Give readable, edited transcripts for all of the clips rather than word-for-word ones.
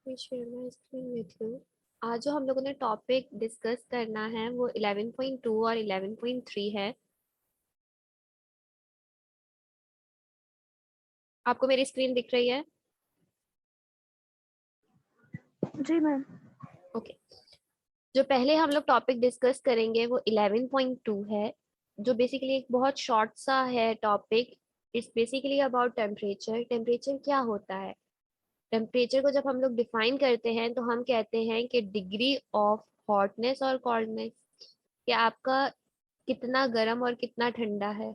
मैं share my screen with you. आज जो हम लोगों ने टॉपिक डिस्कस करना है वो 11.2 और 11.3 है। आपको मेरी स्क्रीन दिख रही है? जी मैम। ओके। जो पहले हम लोग टॉपिक डिस्कस करेंगे वो 11.2 है, जो बेसिकली एक बहुत शॉर्ट सा है topic. It's basically about temperature. Temperature क्या होता है? टेम्परेचर को जब हम लोग डिफाइन करते हैं तो हम कहते हैं कि डिग्री ऑफ हॉटनेस और कोल्डनेस, कि आपका कितना गर्म और कितना ठंडा है।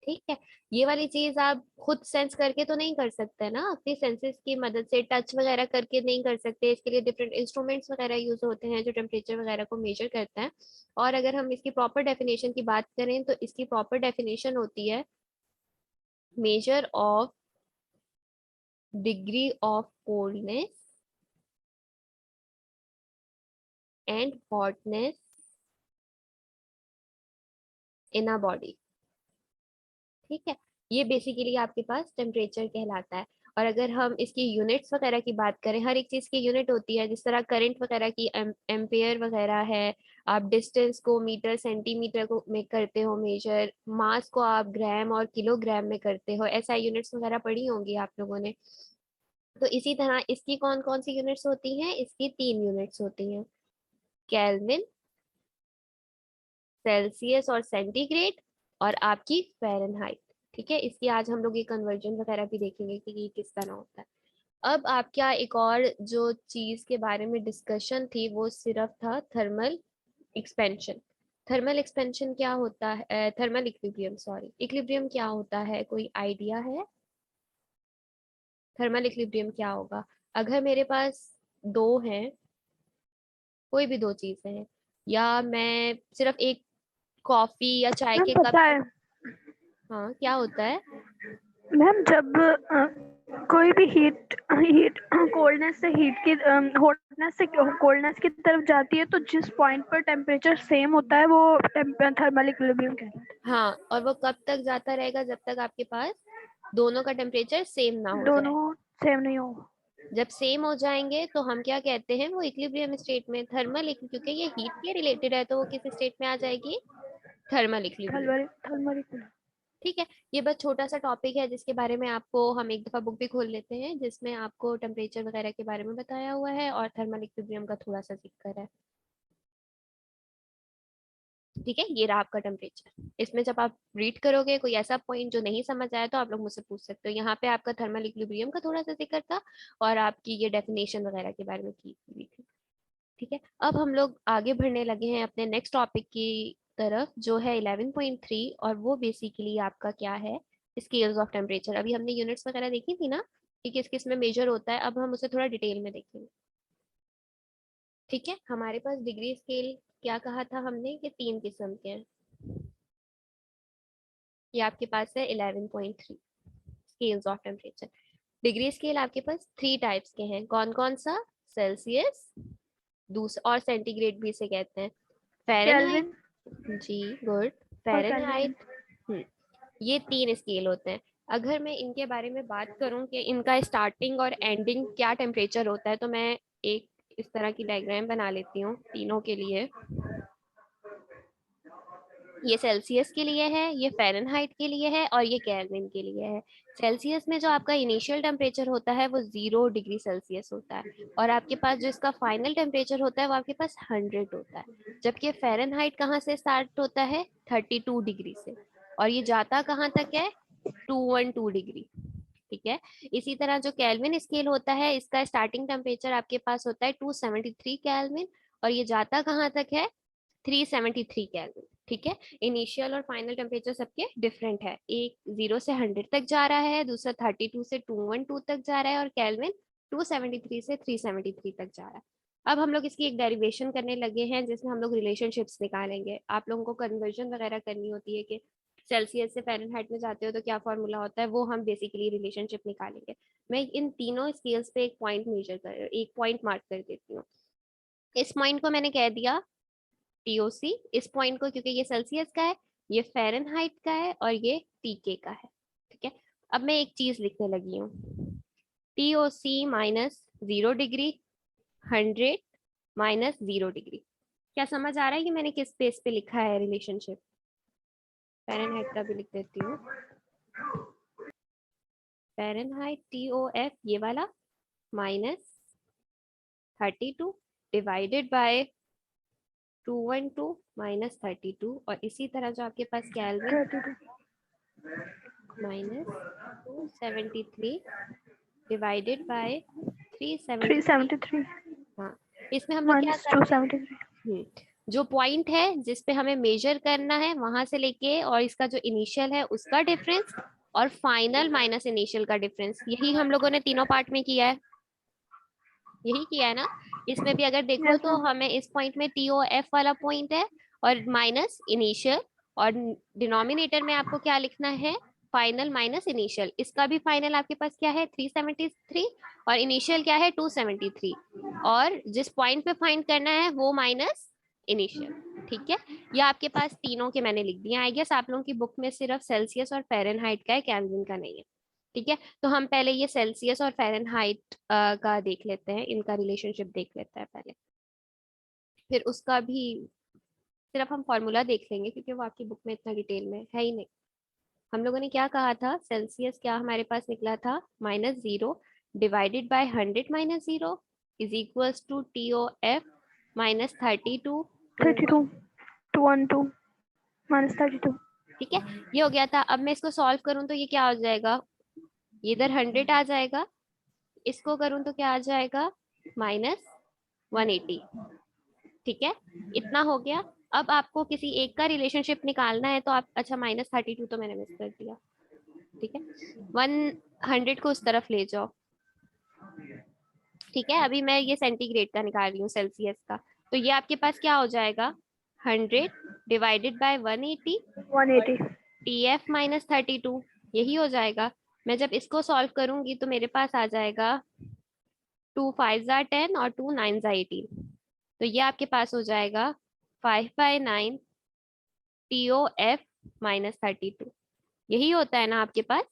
ठीक है। ये वाली चीज आप खुद सेंस करके तो नहीं कर सकते ना, अपनी सेंसेस की मदद से टच वगैरह करके नहीं कर सकते। इसके लिए डिफरेंट इंस्ट्रूमेंट्स वगैरह यूज होते हैं जो टेम्परेचर वगैरह को मेजर करते हैं। और अगर हम इसकी प्रॉपर डेफिनेशन की बात करें तो इसकी प्रॉपर डेफिनेशन होती है measure of degree of coldness and hotness in a body. ठीक है। ये बेसिकली आपके पास टेम्परेचर कहलाता है। और अगर हम इसकी यूनिट्स वगैरह की बात करें, हर एक चीज की यूनिट होती है, जिस तरह करंट वगैरह की एम्पेयर वगैरह है। आप डिस्टेंस को मीटर सेंटीमीटर को में करते हो मेजर, मास को आप ग्राम और किलोग्राम में करते हो, ऐसा यूनिट्स वगैरह पढ़ी होंगी आप लोगों ने। तो इसी तरह इसकी कौन कौन सी यूनिट्स होती हैं? इसकी 3 यूनिट्स होती हैं, केल्विन, सेल्सियस और सेंटीग्रेड, और आपकी फ़ारेनहाइट। ठीक है। इसकी आज हम लोग ये कन्वर्जन वगैरह भी देखेंगे कि ये किस तरह होता है। अब आप क्या, एक और जो चीज के बारे में डिस्कशन थी वो सिर्फ था थर्मल एक्सपेंशन। थर्मल एक्सपेंशन क्या होता है? थर्मल इक्विलिब्रियम, सॉरी, इक्विलिब्रियम क्या होता है? कोई आइडिया है? थर्मल इक्विलिब्रियम क्या होगा? अगर मेरे पास दो हैं, कोई भी दो चीजें हैं, या मैं सिर्फ एक कॉफी या चाय मैम के कप। पता है हाँ, क्या होता है? मैम, जब कोई भी हीट हीट कोल्डनेस से हीट की हॉटनेस से कोल्डनेस की तरफ जाती है तो जिस पॉइंट पर टेम्परेचर सेम होता है वो थर्मल इक्विलिब्रियम कहलाता है। हाँ, और वो कब तक जाता रहेगा? जब तक आपके पास दोनों का टेम्परेचर सेम ना हो जाए। दोनों सेम नहीं हो। जब सेम हो जाएंगे तो हम क्या कहते हैं? वो इक्विलिब्रियम स्टेट में, थर्मल, क्योंकि ये हीट के रिलेटेड है तो वो किस स्टेट में आ जाएगी? Thermal equilibrium. Thermal thermal equilibrium. ठीक है। ये बस छोटा सा टॉपिक है जिसके बारे में आपको हम एक दफा बुक भी खोल लेते हैं, जिसमें आपको टेम्परेचर वगैरह के बारे में बताया हुआ है और थर्मल इक्विलिब्रियम का थोड़ा सा जिक्र है। ठीक है। ये रहा आपका टेम्परेचर। इसमें जब आप रीड करोगे, कोई ऐसा पॉइंट जो नहीं समझ आया तो आप लोग मुझसे पूछ सकते हो। यहाँ पे आपका थर्मल इक्विलिब्रियम का थोड़ा सा जिक्र था और आपकी ये डेफिनेशन वगैरह के बारे में की हुई थी। ठीक है। अब हम लोग आगे बढ़ने लगे हैं अपने नेक्स्ट टॉपिक की तरफ, जो है 11.3, और वो बेसिकली आपका क्या है? Scales of temperature. अभी हमने यूनिट्स वगैरह देखी थी ना कि किस किस में मेजर होता है, अब हम उसे थोड़ा डिटेल में देखेंगे। ठीक है। हमारे पास डिग्री स्केल, क्या कहा था हमने कि 3 किस्म के हैं। ये आपके पास है 11.3 scales of temperature. Degree scale आपके पास 3 टाइप्स के हैं। कौन कौन सा? सेल्सियस, दूसरा, और सेंटीग्रेड भी इसे कहते हैं, फ़ारेनहाइट। केल्विन जी, गुड। और केल्विन। फ़ारेनहाइट। ये 3 स्केल होते हैं। अगर मैं इनके बारे में बात करूं कि इनका स्टार्टिंग और एंडिंग क्या टेम्परेचर होता है, तो मैं एक इस तरह की डायग्राम बना लेती हूँ तीनों के लिए। ये सेल्सियस के लिए है, ये फ़ारेनहाइट के लिए है, और ये केल्विन के लिए है। सेल्सियस में जो आपका इनिशियल टेम्परेचर होता है वो 0 डिग्री सेल्सियस होता है, और आपके पास जो इसका फाइनल टेम्परेचर होता है वो आपके पास 100 होता है। जबकि फ़ारेनहाइट कहाँ से स्टार्ट होता है? 32 डिग्री से, और ये जाता कहाँ तक है? 212 डिग्री। ठीक है। इसी तरह जो केल्विन स्केल होता है, इसका स्टार्टिंग टेम्परेचर आपके पास होता है 273 केल्विन, और ये जाता कहाँ तक है? 373 केल्विन। ठीक है। इनिशियल और फाइनल टेम्परेचर सबके डिफरेंट है। एक 0 से 100 तक जा रहा है, दूसरा 32 से 212 तक जा रहा है, और केल्विन 273 से 373 तक जा रहा है। अब हम लोग इसकी एक डेरिवेशन करने लगे हैं जिसमें हम लोग रिलेशनशिप्स निकालेंगे। आप लोगों को कन्वर्जन वगैरह करनी होती है कि सेल्सियस से फ़ारेनहाइट में जाते हो तो क्या फॉर्मूला होता है, वो हम बेसिकली रिलेशनशिप निकालेंगे। मैं इन तीनों स्केल्स पे एक पॉइंट मार्क कर देती हूँ। इस पॉइंट को मैंने कह दिया टीओसी। इस पॉइंट को, क्योंकि ये सेल्सियस का है, ये फ़ारेनहाइट का है, और ये पीके का है। ठीक है। अब मैं एक चीज लिखने लगी हूँ। TOC minus 0 degree, 100 minus 0 degree. क्या समझ आ रहा है कि मैंने किस बेस पे लिखा है रिलेशनशिप? फ़ारेनहाइट का भी लिख देती हूँ। फ़ारेनहाइट TOF ये वाला माइनस 32 डिवाइडेड बाय 212 माइनस 32, और इसी तरह जो आपके पास केल्विन 32 माइनस 273 डिवाइडेड बाय 373। 373 हाँ, इसमें हम लोग क्या माइनस करते हैं, 273। जो पॉइंट है जिस पे हमें मेजर करना है वहां से लेके और इसका जो इनिशियल है उसका डिफरेंस, और फाइनल माइनस इनिशियल का डिफरेंस, यही हम लोगों ने तीनों पार्ट में किया है। यही किया है ना? इसमें भी अगर देखो यस तो मैम। हमें इस पॉइंट में TOF वाला पॉइंट है और माइनस इनिशियल, और डिनोमिनेटर में आपको क्या लिखना है, फाइनल माइनस इनिशियल। इसका भी फाइनल आपके पास क्या है, 373, और इनिशियल क्या है, 273, और जिस पॉइंट पे फाइंड करना है वो माइनस इनिशियल। ठीक है, ये आपके पास तीनों के मैंने लिख दिया। आई गेस आप लोगों की बुक में सिर्फ सेल्सियस और फ़ारेनहाइट का है, केल्विन का नहीं है। ठीक है, तो हम पहले ये सेल्सियस और फ़ारेनहाइट का देख लेते हैं, इनका रिलेशनशिप देख लेते हैं पहले, फिर उसका भी सिर्फ हम फॉर्मूला देख लेंगे क्योंकि वो आपकी बुक में इतना डिटेल में है ही नहीं। हम लोगों ने क्या कहा था, सेल्सियस क्या हमारे पास निकला था, -0 divided by 100 minus 0 is equals to TOF minus 32 to 32 212 minus 32। ठीक है, ये हो गया था। अब मैं इसको सॉल्व करूं तो ये क्या हो जाएगा, ये इधर 100 आ जाएगा, इसको करूं तो क्या आ जाएगा, -180। ठीक है, इतना हो गया। अब आपको किसी एक का रिलेशनशिप निकालना है तो आप, अच्छा -32 तो मैंने मिस कर दिया। ठीक है, 100 को उस तरफ ले जाओ। ठीक है, अभी मैं ये सेंटीग्रेड का निकाल रही हूँ, सेल्सियस का। तो ये आपके पास क्या हो जाएगा, 100 डिवाइडेड बाय 180 और 180। TF माइनस 32, यही हो जाएगा। मैं जब इसको सॉल्व करूंगी तो मेरे पास आ जाएगा 2 5 ज़ा 10 और 2 9 ज़ा 18। तो ये आपके पास हो जाएगा 5/9 TOF माइनस 32। यही होता है ना आपके पास?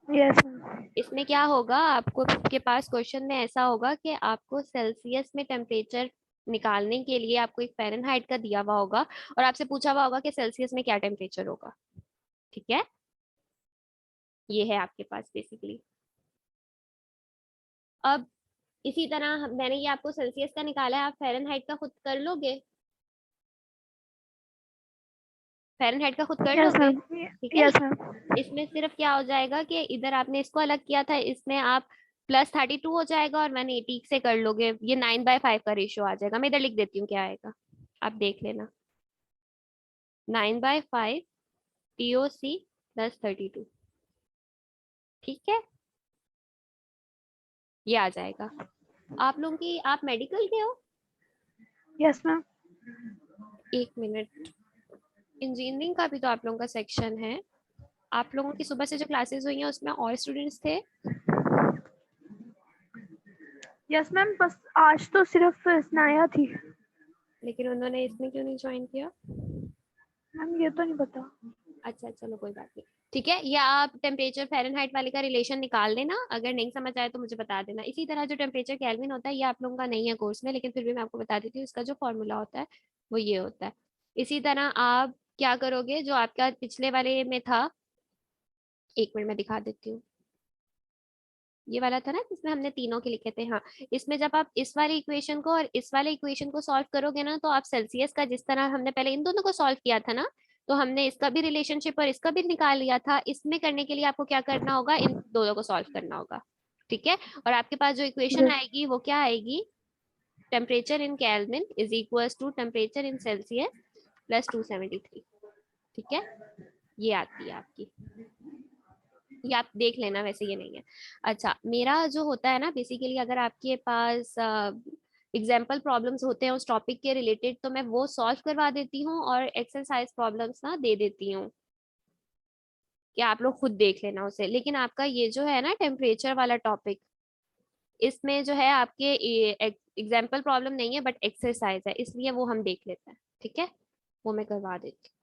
Yes ma'am. इसमें क्या होगा, आपको के पास क्वेश्चन में ऐसा होगा कि आपको सेल्सियस में टेम्परेचर निकालने के लिए आपको एक फ़ारेनहाइट का दिया हुआ होगा, और आपसे पूछा हुआ होगा कि सेल्सियस में क्या टेम्परेचर होगा। ठीक है, ये है आपके पास बेसिकली। अब इसी तरह मैंने ये आपको सेल्सियस का निकाला है, आप फ़ारेनहाइट का खुद कर लोगे, फ़ारेनहाइट का खुद कर यस लोगे। मैम। ठीक है, यस मैम। इसमें सिर्फ क्या हो जाएगा कि इधर आपने इसको अलग किया था, इसमें आप +32 हो जाएगा और 180 से कर लोगे, ये 9/5 का रेशियो आ जाएगा। मैं इधर लिख देती हूँ क्या आएगा, आप देख लेना। 9/5 TOC +32। ठीक है, ये आ जाएगा। आप लोगों की, आप मेडिकल के हो? Yes ma'am. एक मिनट, इंजीनियरिंग का भी तो आप लोगों का सेक्शन है। आप लोगों की सुबह से जो क्लासेस हुई हैं उसमें और स्टूडेंट्स थे? यस मैम, बस आज तो सिर्फ स्नाया थी। लेकिन उन्होंने इसमें क्यों नहीं ज्वाइन किया? मैम ये तो नहीं पता। अच्छा, चलो कोई बात नहीं। ठीक है, या आप टेम्परेचर फ़ारेनहाइट वाले का रिलेशन निकाल लेना, अगर नहीं समझ आए तो मुझे बता देना। इसी तरह जो टेम्परेचर केल्विन होता है, ये आप लोगों का नहीं है कोर्स में, लेकिन फिर भी मैं आपको बता देती हूँ, इसका जो फॉर्मूला होता है वो ये होता है। इसी तरह आप क्या करोगे, जो आपका पिछले वाले में था, एक मिनट में दिखा देती हूँ, ये वाला था ना जिसमें हमने तीनों के लिखे थे, हाँ। इसमें जब आप इस वाले इक्वेशन को और इस वाले इक्वेशन को सॉल्व करोगे ना, तो आप सेल्सियस का, जिस तरह हमने पहले इन दोनों को सॉल्व किया था ना, तो हमने इसका भी रिलेशनशिप और इसका भी निकाल लिया था। इसमें करने के लिए आपको क्या करना होगा, इन दोनों को सॉल्व करना होगा। ठीक है, और आपके पास जो इक्वेशन यस। आएगी वो क्या आएगी, temperature in Kelvin is equals to temperature in Celsius +273। ठीक है, ये आती है आपकी, ये आप देख लेना, वैसे ये नहीं है। अच्छा, मेरा जो होता है ना बेसिकली, अगर आपके पास एग्जाम्पल प्रॉब्लम्स होते हैं उस टॉपिक के रिलेटेड, तो मैं वो सॉल्व करवा देती हूँ और एक्सरसाइज प्रॉब्लम्स ना दे देती हूँ कि आप लोग खुद देख लेना उसे। लेकिन आपका ये जो है ना टेम्परेचर वाला टॉपिक, इसमें जो है आपके एग्जाम्पल प्रॉब्लम नहीं है बट एक्सरसाइज है, इसलिए वो हम देख लेते हैं। ठीक है, वो मैं करवा देती हूँ।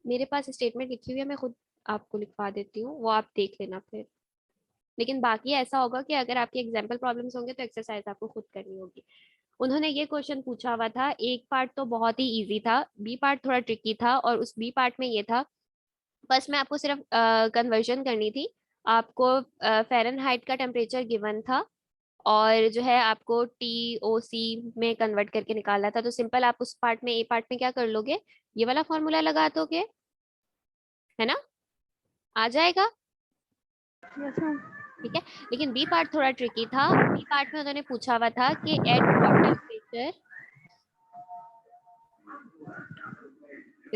मेरे पास स्टेटमेंट लिखी हुई है, मैं खुद आपको लिखवा देती हूँ, वो आप देख लेना फिर। लेकिन बाकी ऐसा होगा कि अगर आपके एग्जाम्पल प्रॉब्लम्स होंगे तो एक्सरसाइज आपको खुद करनी होगी। उन्होंने ये क्वेश्चन पूछा हुआ था, एक पार्ट तो बहुत ही इजी था, बी पार्ट थोड़ा ट्रिकी था, और उस बी पार्ट में ये था, बस में आपको सिर्फ कन्वर्जन करनी थी। आपको फ़ारेनहाइट का टेम्परेचर गिवन था, और जो है आपको TOC में कन्वर्ट करके निकालना था। तो सिंपल आप उस पार्ट में, ए पार्ट में क्या कर लोगे, ये वाला फॉर्मूला लगा दोगे, है ना, आ जाएगा। Yes ma'am. ठीक है। लेकिन बी पार्ट थोड़ा ट्रिकी था। बी पार्ट में उन्होंने पूछा हुआ था कि at what temperature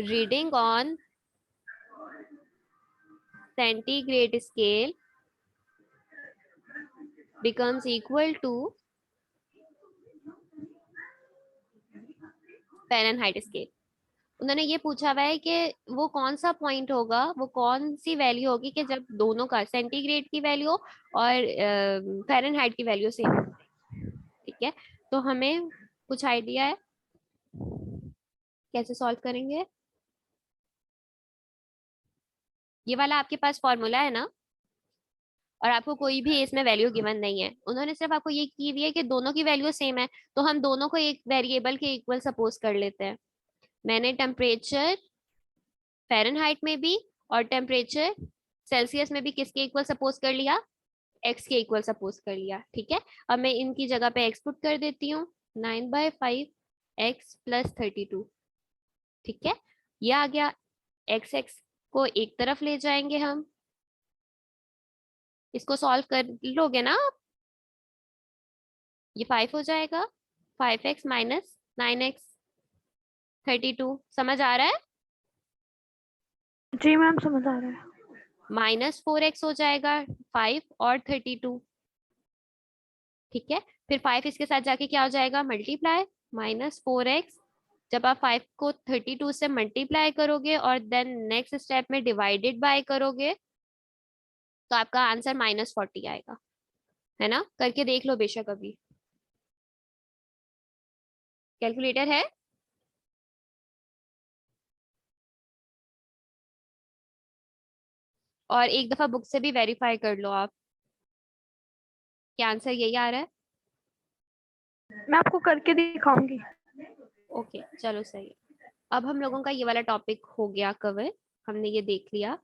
reading on centigrade scale becomes equal to Fahrenheit scale. उन्होंने ये पूछा हुआ है कि वो कौन सा पॉइंट होगा, वो कौन सी वैल्यू होगी कि जब दोनों का, सेंटीग्रेड की वैल्यू और फ़ारेनहाइट की वैल्यू सेम हो। ठीक है। तो हमें कुछ आइडिया है कैसे सॉल्व करेंगे। ये वाला आपके पास फॉर्मूला है ना, और आपको कोई भी इसमें वैल्यू गिवन नहीं है। उन्होंने सिर्फ आपको ये की हुई है कि दोनों की वैल्यू सेम है, तो हम दोनों को एक वेरिएबल के इक्वल सपोज कर लेते हैं। मैंने टेम्परेचर फ़ारेनहाइट में भी और टेम्परेचर सेल्सियस में भी किसके इक्वल सपोज कर लिया, एक्स के इक्वल सपोज कर लिया। ठीक है। अब मैं इनकी जगह पे एक्स पुट कर देती हूँ, 9/5 x + 32। ठीक है, ये आ गया। एक्स एक्स को एक तरफ ले जाएंगे हम, इसको सॉल्व कर लोगे ना आप, ये 5 हो जाएगा। 5x - 9x, 32 समझ आ रहा है। जी मैम समझ आ रहा है। -4x हो जाएगा 5 और 32। ठीक है। फिर 5 इसके साथ जाके क्या हो जाएगा, मल्टीप्लाई, -4x। जब आप 5 को 32 से मल्टीप्लाई करोगे और देन नेक्स्ट स्टेप में डिवाइडेड बाय करोगे, तो आपका आंसर -40 आएगा, है ना। करके देख लो बेशक अभी, कैलकुलेटर है। और एक दफा बुक से भी वेरीफाई कर लो आप, क्या आंसर यही आ रहा है। मैं आपको करके दिखाऊंगी। ओके चलो सही है। अब हम लोगों का ये वाला टॉपिक हो गया कवर, हमने ये देख लिया।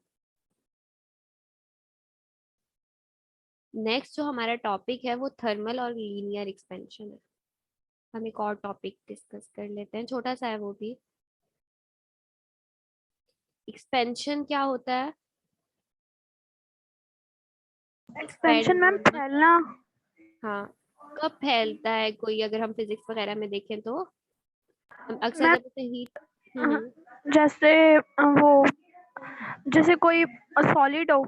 नेक्स्ट जो हमारा टॉपिक है वो थर्मल और लीनियर एक्सपेंशन है। हम एक और टॉपिक डिस्कस कर लेते हैं, छोटा सा है वो भी। एक्सपेंशन क्या होता है, एक्सपेंशन एक्सपेंड मैम होना। फैलना। हाँ, कब फैलता है कोई, अगर हम फिजिक्स वगैरह में देखें तो हम अक्सर मैम जब उसे हीट। जैसे वो, जैसे कोई सॉलिड हो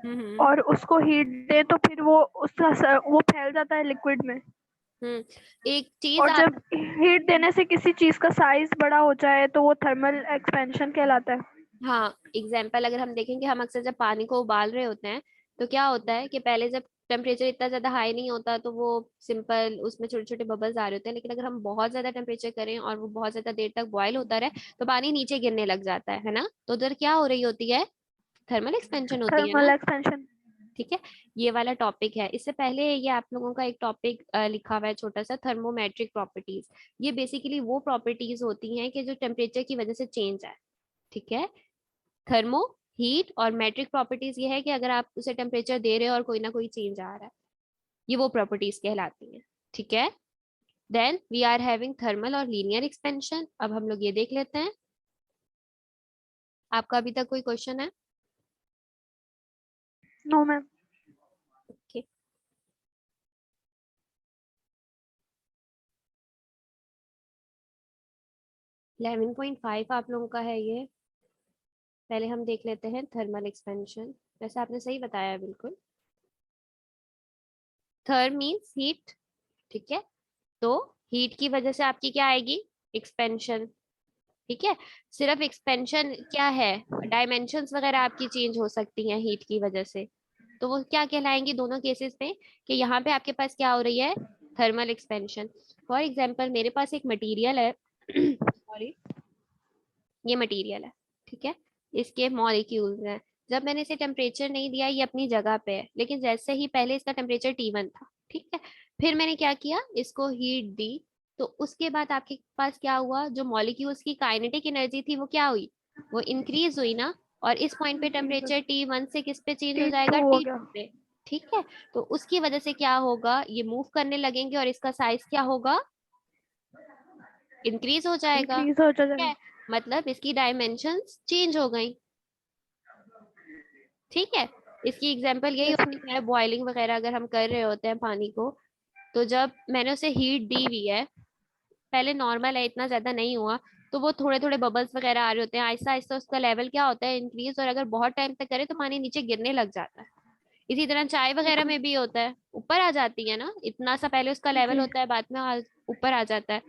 हम्म और उसको हीट दे तो फिर वो वो फैल जाता है लिक्विड में। हम्म एक चीज और आप, जब हीट देने से किसी चीज का साइज बड़ा हो जाए तो वो थर्मल एक्सपेंशन कहलाता है। हाँ एग्जाम्पल अगर हम देखेंगे, हम अक्सर जब पानी को उबाल रहे होते हैं तो क्या होता है कि पहले जब टेम्परेचर इतना ज्यादा हाई नहीं होता तो वो सिंपल उसमें छोटे छोटे बबल्स आ रहे होते हैं, लेकिन अगर हम बहुत ज्यादा टेम्परेचर करें और वो बहुत ज्यादा देर तक बॉयल होता रहे तो पानी नीचे गिरने लग जाता है ना। तो उधर क्या हो रही होती है, थर्मल एक्सपेंशन होती है थर्मल ना। एक्सपेंशन। ठीक है। ये वाला टॉपिक है। इससे पहले ये आप लोगों का एक टॉपिक लिखा हुआ है छोटा सा, थर्मोमेट्रिक प्रॉपर्टीज। ये बेसिकली वो प्रॉपर्टीज होती हैं कि जो टेम्परेचर की वजह से चेंज है। ठीक है। थर्मो, हीट, और मैट्रिक प्रॉपर्टीज ये है कि अगर आप उसे टेम्परेचर दे रहे हो और कोई ना कोई चेंज आ रहा है, ये वो प्रॉपर्टीज कहलाती हैं। ठीक है। Then we are having thermal और लीनियर एक्सपेंशन। अब हम लोग ये देख लेते हैं, आपका अभी तक कोई क्वेश्चन है। No ma'am. ओके। 11.5 आप लोगों का है ये। पहले हम देख लेते हैं थर्मल एक्सपेंशन। वैसे आपने सही बताया बिल्कुल। Therm means heat. ठीक है। तो हीट की वजह से आपकी क्या आएगी, एक्सपेंशन। ठीक है। सिर्फ एक्सपेंशन क्या है, डायमेंशंस वगैरह आपकी चेंज हो सकती हैं हीट की वजह से, तो वो क्या कहलाएंगी दोनों केसेस में, कि यहाँ पे आपके पास क्या हो रही है, थर्मल एक्सपेंशन। फॉर एग्जाम्पल मेरे पास एक मटेरियल है सॉरी, ये मटेरियल है। ठीक है। इसके मॉलिक्यूल्स हैं, जब मैंने इसे टेम्परेचर नहीं दिया, ये अपनी जगह पे है, लेकिन जैसे ही पहले इसका टेम्परेचर T1 था, ठीक है, फिर मैंने क्या किया, इसको हीट दी, तो उसके बाद आपके पास क्या हुआ, जो मॉलिक्यूल्स की काइनेटिक एनर्जी थी वो क्या हुई, वो इंक्रीज हुई ना। और इस पॉइंट पे टेम्परेचर T1 से किस पे चेंज हो T2 जाएगा, हो गया। T2 पे। ठीक है, तो उसकी वजह से क्या होगा, ये मूव करने लगेंगे और इसका साइज क्या होगा, इंक्रीज हो जाएगा। इंक्रीज हो ठीक जाएगा। है, मतलब इसकी डायमेंशंस चेंज हो गई। ठीक है, इसकी एग्जांपल यही यस होती है, बॉइलिंग वगैरह अगर हम कर रहे होते हैं पानी को, तो जब मैंने उसे हीट दी हुई है, पहले नॉर्मल है, इतना ज्यादा नहीं हुआ, तो वो थोड़े थोड़े बबल्स वगैरह आ रहे होते हैं, आहिस्ता आहिस्ता उसका लेवल क्या होता है, इंक्रीज, और अगर बहुत टाइम तक करे तो पानी नीचे गिरने लग जाता है। इसी तरह चाय वगैरह में भी होता है, ऊपर आ जाती है ना, इतना सा पहले उसका लेवल जी। होता है, बाद में ऊपर आ जाता है।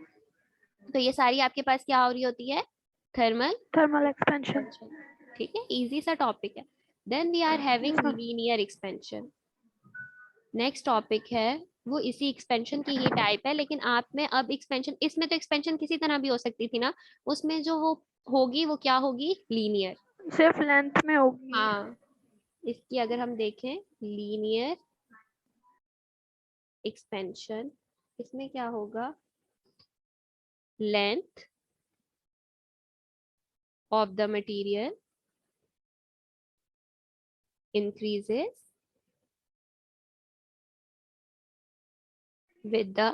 तो ये सारी आपके पास क्या हो रही होती है, थर्मल थर्मल एक्सपेंशन। एक्सपेंशन। ठीक है, इजी सा टॉपिक है। Then we are having yes ma'am. Linear expansion. Next topic है, वो इसी एक्सपेंशन की ही टाइप है, लेकिन आप में अब एक्सपेंशन, इसमें तो एक्सपेंशन किसी तरह भी हो सकती थी ना, उसमें जो वो होगी वो क्या होगी, लीनियर। सिर्फ लेंथ में होगी। हाँ, इसकी अगर हम देखें, लीनियर एक्सपेंशन, इसमें क्या होगा, length of the material increases with the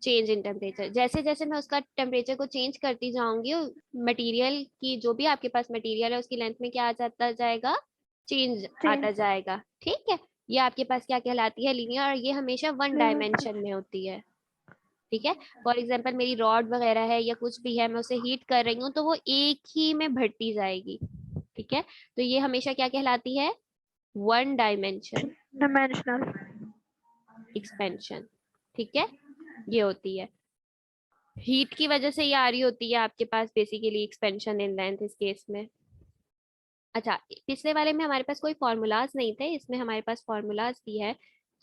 change in temperature. जैसे जैसे मैं उसका टेम्परेचर को चेंज करती जाऊंगी, मटेरियल की, जो भी आपके पास मटेरियल है, उसकी लेंथ में क्या आ जाता जाएगा, चेंज चेंज। आता जाएगा। ठीक है, ये आपके पास क्या कहलाती है, लीनियर, और ये हमेशा वन लीनियर। डायमेंशन में होती है। ठीक है, फॉर एग्जाम्पल मेरी रॉड वगैरह है या कुछ भी है, मैं उसे हीट कर रही हूँ, तो वो एक ही में बढ़ती जाएगी। ठीक है, तो ये हमेशा क्या कहलाती है, वन डायमेंशन डायमेंशनल। एक्सपेंशन। ठीक है, ये होती है, हीट की वजह से ये आ रही होती है आपके पास बेसिकली एक्सपेंशन इन लेंथ इस केस में। अच्छा, पिछले वाले में हमारे पास कोई फॉर्मूलाज नहीं थे, इसमें हमारे पास फॉर्मूलाज भी है।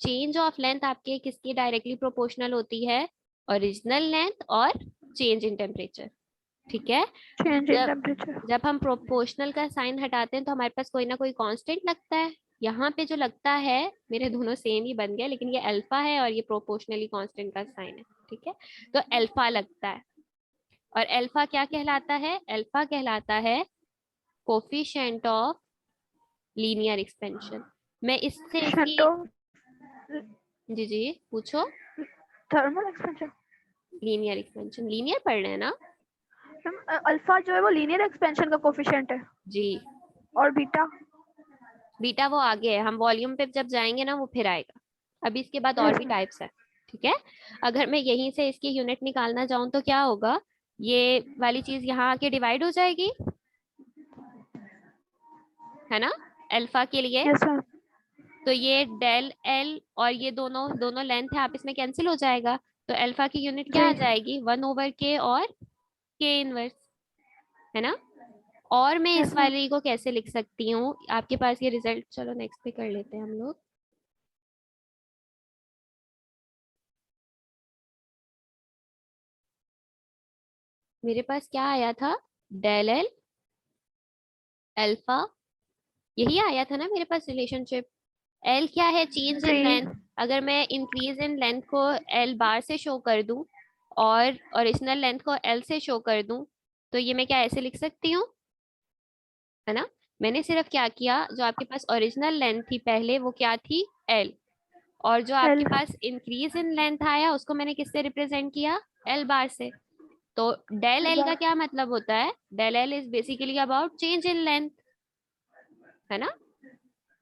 चेंज ऑफ लेंथ आपके किसकी डायरेक्टली प्रोपोर्शनल होती है, ओरिजिनल लेंथ और चेंज इन टेम्परेचर। ठीक है, चेंज इन जब टेम्परेचर। जब हम प्रोपोर्शनल का साइन हटाते हैं तो हमारे पास कोई ना कोई कांस्टेंट लगता है। यहाँ पे जो लगता है, मेरे दोनों सेम ही बन गए, लेकिन ये अल्फा है और ये प्रोपोर्शनली कांस्टेंट का साइन है। ठीक है, तो अल्फा लगता है, और अल्फा क्या कहलाता है, अल्फा कहलाता है कोफिशिएंट ऑफ लीनियर एक्सपेंशन। मैं इससे इसकी, शंटो। जी जी पूछो। Thermal expansion. Linear expansion, linear पढ़ रहे हैं ना। अल्फा जो है वो लीनियर एक्सपेंशन का कोफिशिएंट है। जी, और बीटा। बीटा वो आगे है, हम वॉल्यूम पे जब जाएंगे ना वो फिर आएगा, अभी इसके बाद और यस भी मैम। टाइप्स है। ठीक है, अगर मैं यहीं से इसकी यूनिट निकालना चाहूँ तो क्या होगा, ये वाली चीज यहाँ आके डिवाइड हो जाएगी, है ना, अल्फा के लिए। Yes ma'am. तो ये डेल एल और ये दोनों दोनों लेंथ है, आप इसमें कैंसिल हो जाएगा, तो अल्फा की यूनिट क्या जी। आ जाएगी, 1/k और के इनवर्स, है ना। और मैं इस यस मैम। वाली को कैसे लिख सकती हूँ, आपके पास ये रिजल्ट, चलो नेक्स्ट पे कर लेते हैं हम लोग। मेरे पास क्या आया था, डेल एल अल्फा, यही आया था ना मेरे पास रिलेशनशिप। एल क्या है, चेंज इन जी। लेंथ, अगर मैं इंक्रीज इन लेंथ को एल बार से शो कर दूं और ओरिजिनल लेंथ को एल से शो कर दूं, तो ये मैं क्या ऐसे लिख सकती हूँ, है ना। मैंने सिर्फ क्या किया, जो आपके पास ओरिजिनल लेंथ थी पहले वो क्या थी, एल, और जो आपके L. Pass increase in length आया उसको मैंने किससे रिप्रेजेंट किया, एल बार से। तो डेल एल एल का बार। क्या मतलब होता है, del L is basically about change in length, है ना।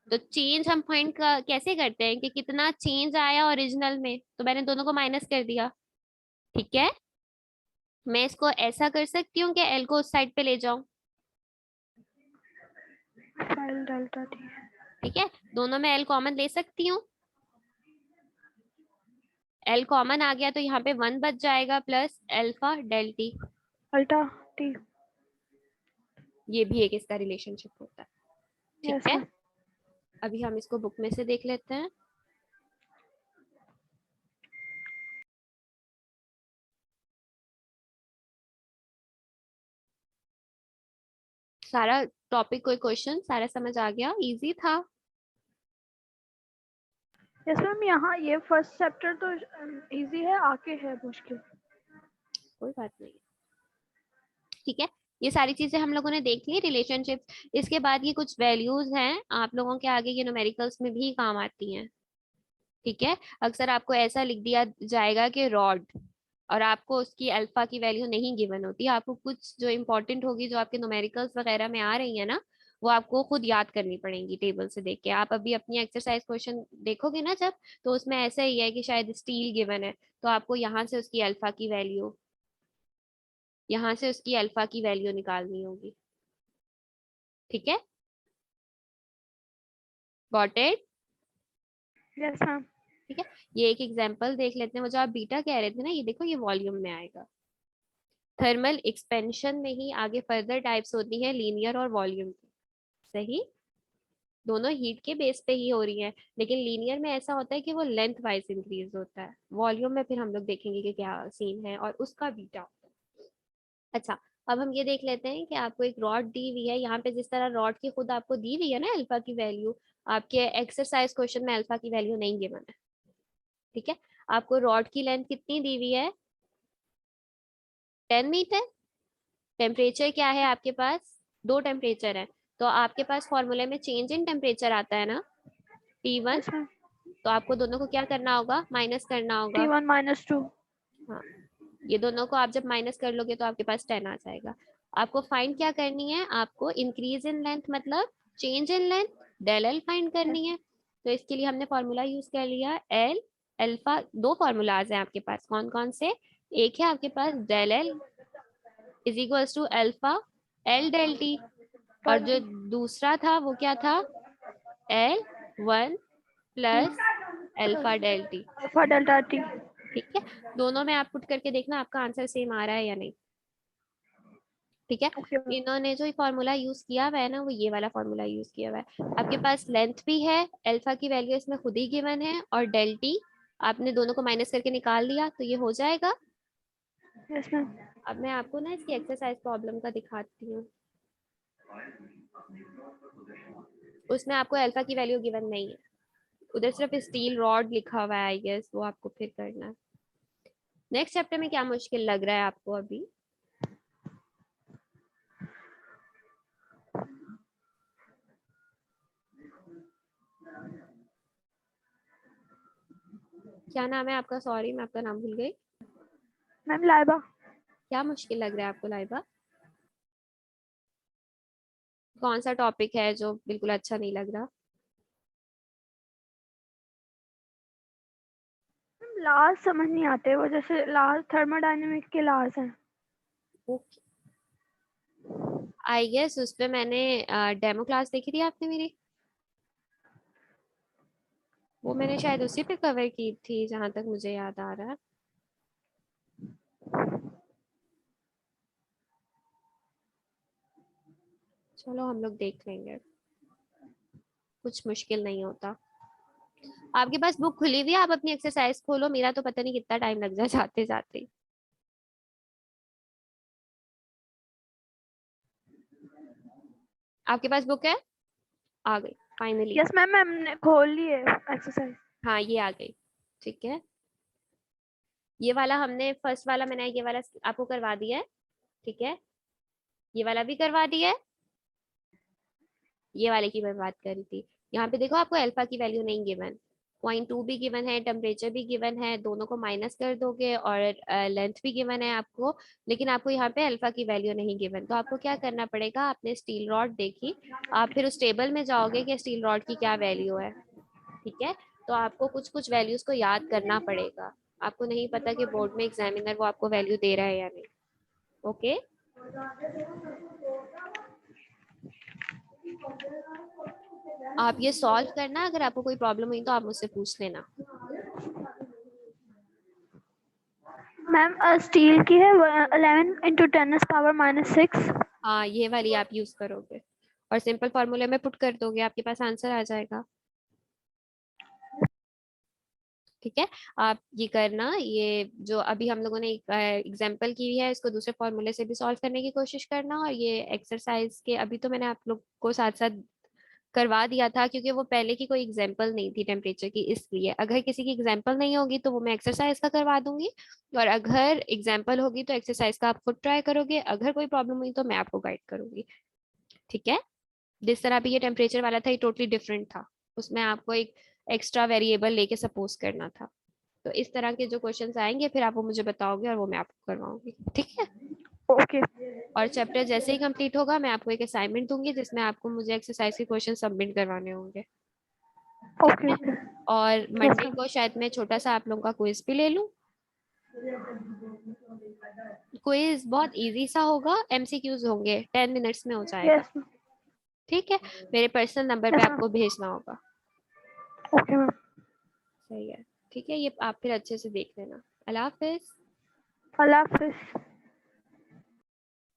तो चेंज हम फाइंड कैसे करते हैं, कि कितना चेंज आया ओरिजिनल में, तो मैंने दोनों को माइनस कर दिया। ठीक है, मैं इसको ऐसा कर सकती हूँ कि एल को उस साइड पे ले जाऊं। File delta T. ठीक है, दोनों में एल कॉमन ले सकती हूँ, एल कॉमन आ गया तो यहाँ पे 1 बच जाएगा, plus alpha del T. Delta T. ये भी एक इसका रिलेशनशिप होता है। ठीक यस है, मैम। अभी हम इसको बुक में से देख लेते हैं। सारा टॉपिक, कोई क्वेश्चन सारा समझ आ गया? इजी था। यस मैम, यहाँ ये फर्स्ट चैप्टर तो इजी है, आके है मुश्किल। कोई बात नहीं, ठीक है। ये सारी चीजें हम लोगों ने देख ली, रिलेशनशिप्स। इसके बाद ये कुछ वैल्यूज हैं आप लोगों के आगे, ये न्यूमेरिकल्स में भी काम आती हैं, ठीक है। अक्सर आपको ऐसा लिख दिया जाएगा कि रॉड, और आपको उसकी अल्फा की वैल्यू नहीं गिवन होती, आपको कुछ जो इंपॉर्टेंट होगी, जो आपके न्यूमेरिकल्स वगैरह में आ रही है ना, वो आपको खुद याद करनी पड़ेंगी टेबल से देख के। आप अभी अपनी एक्सरसाइज क्वेश्चन देखोगे ना जब, तो उसमें ऐसा ही है कि शायद स्टील गिवन है, तो आपको यहाँ से उसकी अल्फा की वैल्यू, यहाँ से उसकी अल्फा की वैल्यू निकालनी होगी, ठीक है। Got it? Yes ma'am. ठीक है। ये एक एग्जांपल देख लेते हैं, वो जो आप बीटा कह रहे थे ना, ये देखो, ये वॉल्यूम में आएगा। थर्मल एक्सपेंशन में ही आगे फर्दर टाइप्स होती हैं, लीनियर और वॉल्यूम की। सही, दोनों हीट के बेस पे ही हो रही हैं, लेकिन लीनियर में ऐसा होता है कि वो लेंथ वाइज इंक्रीज होता है, वॉल्यूम में फिर हम लोग देखेंगे कि क्या सीन है और उसका बीटा होता है। अच्छा, अब हम ये देख लेते हैं कि आपको एक रॉड दी हुई है, यहाँ पे जिस तरह रॉड की खुद आपको दी हुई है ना अल्फा की वैल्यू, आपके एक्सरसाइज क्वेश्चन में अल्फा की वैल्यू नहीं गिवन है, ठीक है। आपको रॉड की लेंथ कितनी दी हुई है? 10 मीटर। टेम्परेचर क्या है आपके पास? दो टेम्परेचर है, तो आपके पास फॉर्मूले में चेंज इन टेम्परेचर आता है ना, T1। Yes ma'am. तो आपको दोनों को क्या करना होगा? माइनस करना होगा। T1 -2। हाँ, ये दोनों को आप जब माइनस कर लोगे तो आपके पास 10 आ जाएगा। आपको फाइंड क्या करनी है? आपको इंक्रीज इन लेंथ मतलब change in length, del L find करनी है। तो इसके लिए हमने फॉर्मूला यूज कर लिया एल अल्फा। दो फॉर्मूलाज हैं आपके पास, कौन कौन से? एक है आपके पास del L is equals to alpha L del T, और जो दूसरा था वो क्या था? L1 plus alpha del T, alpha delta T. ठीक है। दोनों में आप पुट करके देखना आपका आंसर सेम आ रहा है या नहीं, ठीक है। Okay ma'am. इन्होंने जो फॉर्मूला यूज किया हुआ है ना, वो ये वाला फॉर्मूला यूज किया हुआ है। आपके पास लेंथ भी है, अल्फा की वैल्यू इसमें खुद ही गिवन है, और डेल टी आपने दोनों को माइनस करके निकाल लिया, तो ये हो जाएगा। Yes ma'am. अब मैं आपको ना इसकी एक्सरसाइज प्रॉब्लम का दिखाती हूँ, उसमें आपको अल्फा की वैल्यू गिवन नहीं है, उधर सिर्फ स्टील रॉड लिखा हुआ है, आई गेस वो आपको फिर करना है। नेक्स्ट चैप्टर में क्या मुश्किल लग रहा है आपको अभी? क्या नाम है आपका? सॉरी, मैं आपका नाम भूल गई। मैम लाइबा। क्या मुश्किल लग रहा है आपको लाइबा? कौन सा टॉपिक है जो बिल्कुल अच्छा नहीं लग रहा? लास्ट समझ नहीं आते, वो जैसे लास्ट थर्मोडायनेमिक्स के लास्ट हैं। ओके, आई गेस उस पे मैंने डेमो क्लास देखी थी आपने मेरी, वो मैंने शायद उसी पे कवर की थी जहां तक मुझे याद आ रहा है। चलो हम लोग देख लेंगे, कुछ मुश्किल नहीं होता। आपके पास बुक खुली हुई है, आप अपनी एक्सरसाइज खोलो, मेरा तो पता नहीं कितना टाइम लग जाए जाते जाते। आपके पास बुक है? आ गई फाइनली। यस मैम, मैंने खोल ली है एक्सरसाइज। हाँ, ये आ गई, ठीक है। ये वाला हमने फर्स्ट वाला मैंने ये वाला आपको करवा दिया है, ठीक है। ये वाला भी करवा दिया है, ये वाले की मैं बात कर रही थी। यहाँ पे देखो आपको अल्फा की वैल्यू नहीं गिवन, 0.2 भी गिवन है, टेम्परेचर भी गिवन है, दोनों को माइनस कर दोगे, और लेंथ भी गिवन है आपको, लेकिन आपको यहाँ पे अल्फा की वैल्यू नहीं गिवन। तो आपको क्या करना पड़ेगा? आपने स्टील रॉड देखी, आप फिर उस टेबल में जाओगे कि स्टील रॉड की क्या वैल्यू है, ठीक है। तो आपको कुछ कुछ वैल्यूज को याद करना पड़ेगा, आपको नहीं पता कि बोर्ड में एग्जामिनर वो आपको वैल्यू दे रहा है या नहीं। ओके, आप ये सॉल्व करना, अगर आपको कोई प्रॉब्लम हुई तो आप मुझसे पूछ लेना। मैम स्टील की है 11 × 10⁻⁻6। हाँ, ये वाली आप यूज करोगे और सिंपल फॉर्मूले में पुट कर दोगे, आपके पास आंसर आ जाएगा। ठीक है, आप ये करना, ये जो अभी हम लोगों ने एग्जाम्पल की हुई है इसको दूसरे फॉर्मूले से भी सॉल्व करने की कोशिश करना। और ये एक्सरसाइज के अभी तो मैंने आप लोग को साथ साथ करवा दिया था, क्योंकि वो पहले की कोई एग्जाम्पल नहीं थी टेम्परेचर की, इसलिए अगर किसी की एग्जाम्पल नहीं होगी तो वो मैं एक्सरसाइज का करवा दूंगी, और अगर एग्जाम्पल होगी तो एक्सरसाइज का आप खुद ट्राई करोगे, अगर कोई प्रॉब्लम हुई तो मैं आपको गाइड करूंगी। ठीक है, जिस तरह भी ये टेम्परेचर वाला था ये टोटली डिफरेंट था, उसमें आपको एक एक्स्ट्रा वेरिएबल लेके सपोज करना था। तो इस तरह के जो क्वेश्चंस आएंगे फिर आप वो मुझे बताओगे और वो मैं आपको करवाऊंगी। ठीक है, ओके और चैप्टर जैसे ही कंप्लीट होगा मैं आपको एक असाइनमेंट दूंगी जिसमें आपको मुझे एक्सरसाइज के क्वेश्चन सबमिट करवाने होंगे। ठीक ओके है, ओके। और यस मंडे मैम। को शायद मैं छोटा सा आप लोगों का क्विज भी ले लूं। क्विज बहुत इजी सा होगा, एमसीक्यूज होंगे, 10 मिनट्स में हो जाएगा। Yes ma'am. ठीक है, मेरे पर्सनल नंबर पे यस मैम। आपको भेजना होगा। Okay ma'am. सही है, ठीक है, ये आप फिर अच्छे से देख लेना। अल्लाह हाफिज। अल्लाह हाफिज।